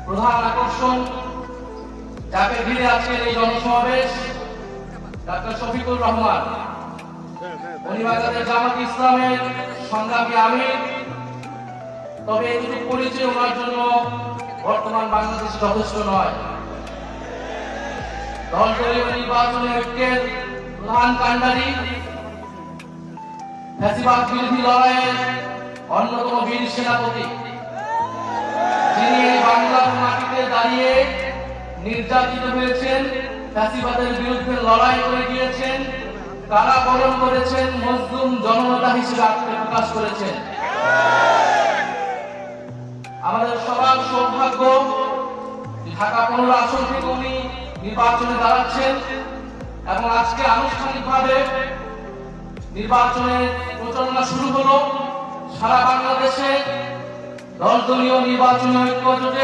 প্রধান আকর্ষণ, যাকে ঘিরে আজকের এই জনসমাবেশ, ডাক্তার শফিকুর রহমান। উনি বাংলাদেশ জামাত ইসলামের সংগ্রামী আমির। তবে এটুকু পরিচয় ওনার জন্য বর্তমান বাংলাদেশ যথেষ্ট নয়। দলদলীয় নির্বাচনী ঐক্যের প্রধান কাণ্ডারি, ফ্যাসিবাদ বিরোধী লড়াইয়ের অন্যতম বীর সেনাপতি, যিনি বাংলার মাটিতে দাঁড়িয়ে নির্যাতিত হয়েছেন, ফ্যাসিবাদের বিরুদ্ধে লড়াই করে গিয়েছেন, কারাবরণ করেছেন, মজলুম জননেতা হিসেবে আত্মপ্রকাশ করেছেন। আমাদের সবার সৌভাগ্য, ঢাকা 15 আসন থেকে উনি নির্বাচনে দাঁড়াচ্ছেন এবং আজকে আনুষ্ঠানিকভাবে নির্বাচনের প্রচারণা শুরু হলো। সারা বাংলাদেশে দলদলীয় নির্বাচনী ঐক্য জোটে